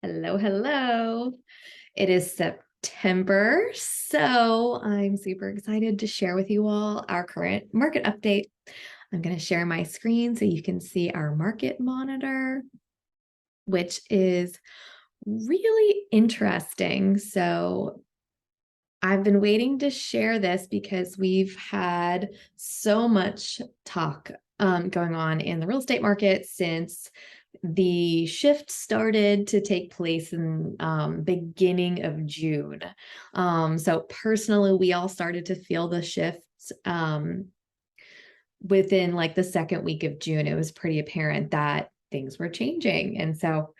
Hello, hello. It is September, so I'm super excited to share with you all our current market update. I'm going to share my screen so you can see our market monitor, which is really interesting. So I've been waiting to share this because we've had so much talk going on in the real estate market since the shift started to take place in beginning of June. So personally, we all started to feel the shifts within like the second week of June. It was pretty apparent that things were changing. And so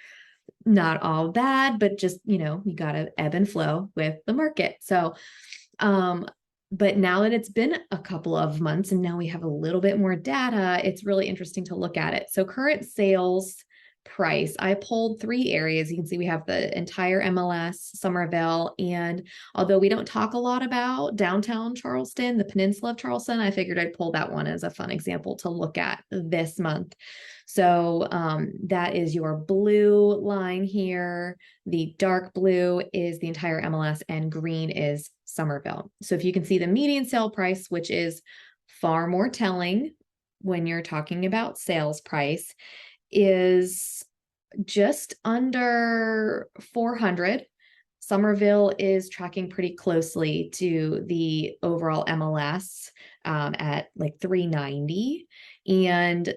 not all bad, but just, you got to ebb and flow with the market. So, but now that it's been a couple of months and now we have a little bit more data, it's really interesting to look at it. So current sales price, I pulled three areas. You can see we have the entire MLS, Summerville, and although we don't talk a lot about downtown Charleston, the peninsula of Charleston, I figured I'd pull that one as a fun example to look at this month. So that is your blue line here. The dark blue is the entire MLS and green is Summerville. So if you can see the median sale price, which is far more telling when you're talking about sales price, is just under 400. Summerville is tracking pretty closely to the overall MLS at like 390. And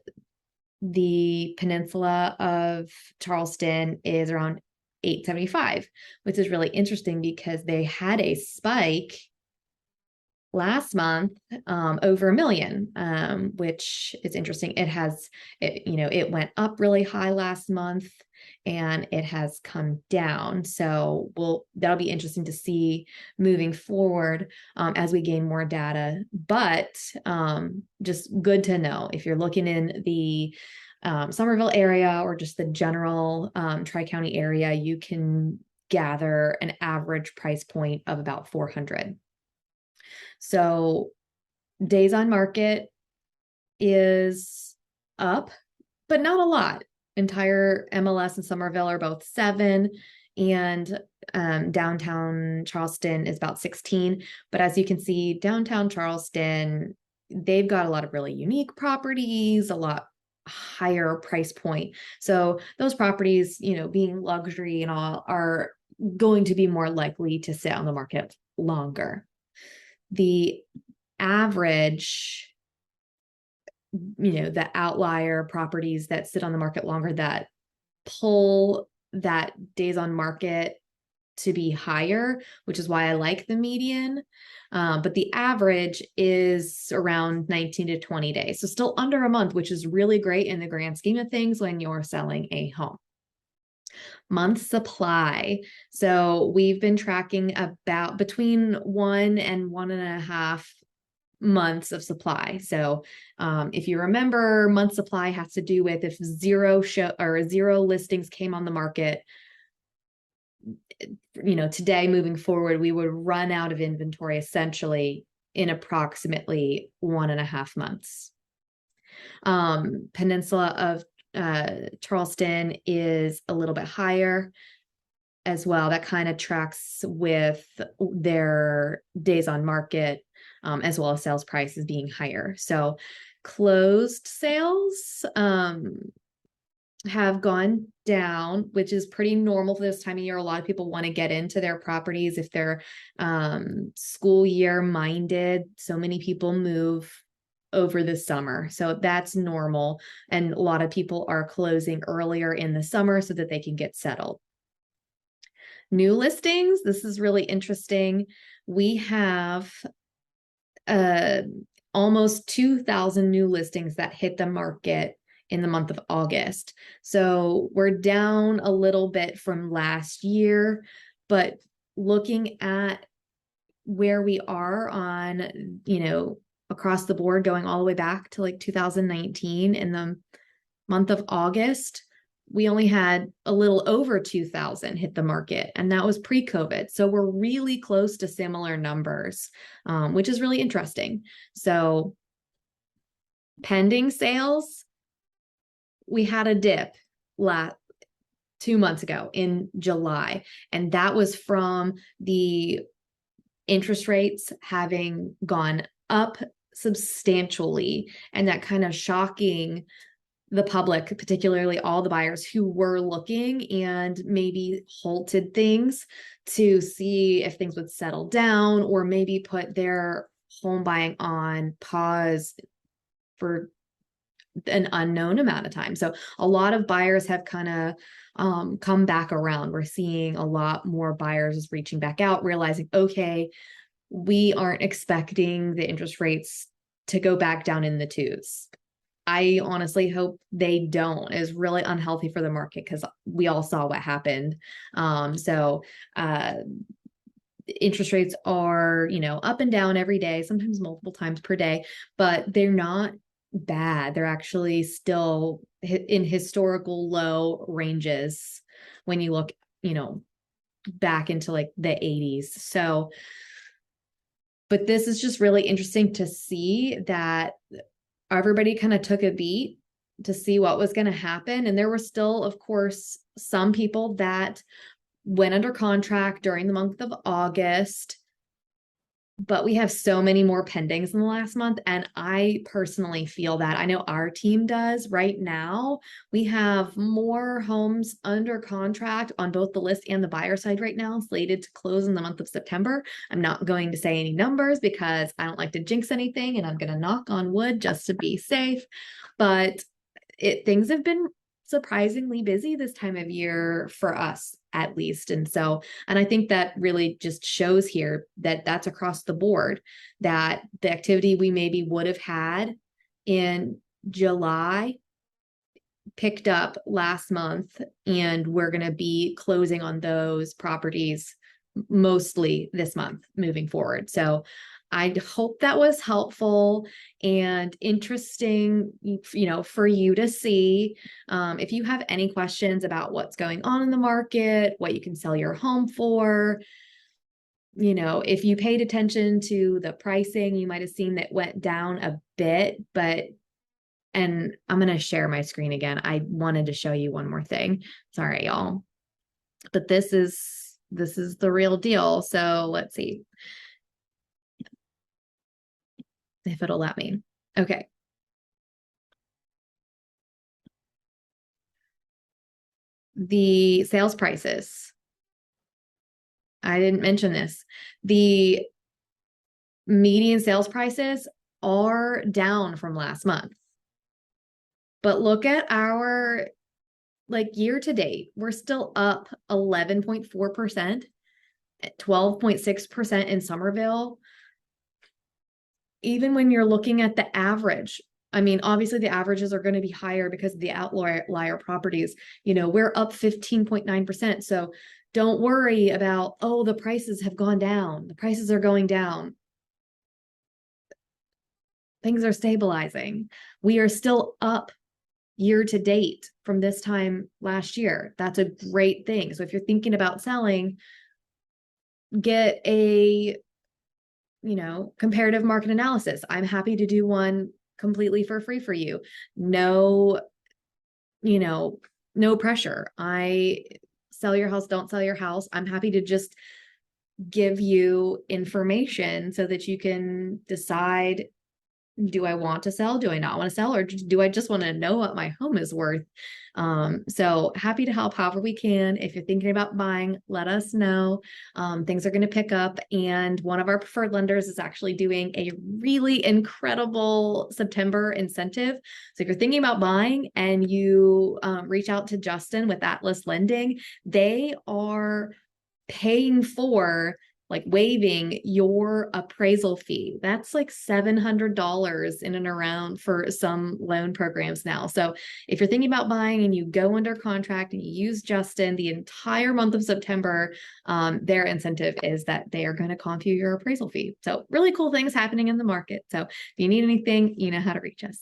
the peninsula of Charleston is around 875, which is really interesting because they had a spike last month over 1 million, which is interesting. It went up really high last month and it has come down. So that'll be interesting to see moving forward as we gain more data. But just good to know if you're looking in the Summerville area or just the general Tri-County area, you can gather an average price point of about 400. So days on market is up, but not a lot. Entire MLS and Summerville are both 7, and downtown Charleston is about 16. But as you can see, downtown Charleston, they've got a lot of really unique properties, a lot higher price point. So those properties, being luxury and all, are going to be more likely to sit on the market longer. The average, the outlier properties that sit on the market longer that pull that days on market to be higher, which is why I like the median. But the average is around 19 to 20 days. So still under a month, which is really great in the grand scheme of things when you're selling a home. Month supply. So we've been tracking about between 1 and 1.5 months of supply. So if you remember, month supply has to do with if zero listings came on the market, today moving forward, we would run out of inventory essentially in approximately 1.5 months. Peninsula of Charleston is a little bit higher as well. That kind of tracks with their days on market, as well as sales prices being higher. So closed sales have gone down, which is pretty normal for this time of year. A lot of people want to get into their properties if they're school year minded. So many people move over the summer. So that's normal. And a lot of people are closing earlier in the summer so that they can get settled. New listings, this is really interesting. We have almost 2,000 new listings that hit the market in the month of August. So we're down a little bit from last year, but looking at where we are on, across the board, going all the way back to like 2019 in the month of August, we only had a little over 2,000 hit the market, and that was pre-COVID. So we're really close to similar numbers, which is really interesting. So pending sales, we had a dip 2 months ago in July. And that was from the interest rates having gone up substantially, and that kind of shocking the public, particularly all the buyers who were looking and maybe halted things to see if things would settle down, or maybe put their home buying on pause for an unknown amount of time. So a lot of buyers have kind of come back around. We're seeing a lot more buyers reaching back out, realizing, okay, we aren't expecting the interest rates to go back down in the twos. I honestly hope they don't. It's really unhealthy for the market because we all saw what happened. So interest rates are, up and down every day, sometimes multiple times per day, but they're not bad. They're actually still in historical low ranges when you look, back into like the 80s. So, but this is just really interesting to see that everybody kind of took a beat to see what was going to happen. And there were still, of course, some people that went under contract during the month of August, but we have so many more pendings in the last month. And I personally feel that. I know our team does right now. We have more homes under contract on both the list and the buyer side right now, slated to close in the month of September. I'm not going to say any numbers because I don't like to jinx anything, and I'm going to knock on wood just to be safe. But things have been surprisingly busy this time of year for us, at least. And I think that really just shows here that that's across the board, that the activity we maybe would have had in July picked up last month, and we're going to be closing on those properties mostly this month moving forward. So I hope that was helpful and interesting, for you to see. If you have any questions about what's going on in the market, what you can sell your home for, if you paid attention to the pricing, you might have seen that went down a bit, and I'm going to share my screen again. I wanted to show you one more thing. Sorry, y'all. But this is the real deal. So let's see if it'll let me. Okay. The sales prices. I didn't mention this. The median sales prices are down from last month. But look at our year to date. We're still up 11.4%, 12.6% in Summerville. Even when you're looking at the average, I mean, obviously the averages are going to be higher because of the outlier properties. We're up 15.9%. So don't worry about, the prices have gone down. The prices are going down. Things are stabilizing. We are still up year to date from this time last year. That's a great thing. So if you're thinking about selling, get a comparative market analysis. I'm happy to do one completely for free for you. No pressure. I sell your house, don't sell your house. I'm happy to just give you information so that you can decide, do I want to sell? Do I not want to sell? Or do I just want to know what my home is worth? So happy to help however we can. If you're thinking about buying, let us know. Things are going to pick up. And one of our preferred lenders is actually doing a really incredible September incentive. So if you're thinking about buying and you reach out to Justin with Atlas Lending, they are paying for waiving your appraisal fee. That's like $700 in and around for some loan programs now. So if you're thinking about buying and you go under contract and you use Justin the entire month of September, their incentive is that they are going to comp you your appraisal fee. So really cool things happening in the market. So if you need anything, you know how to reach us.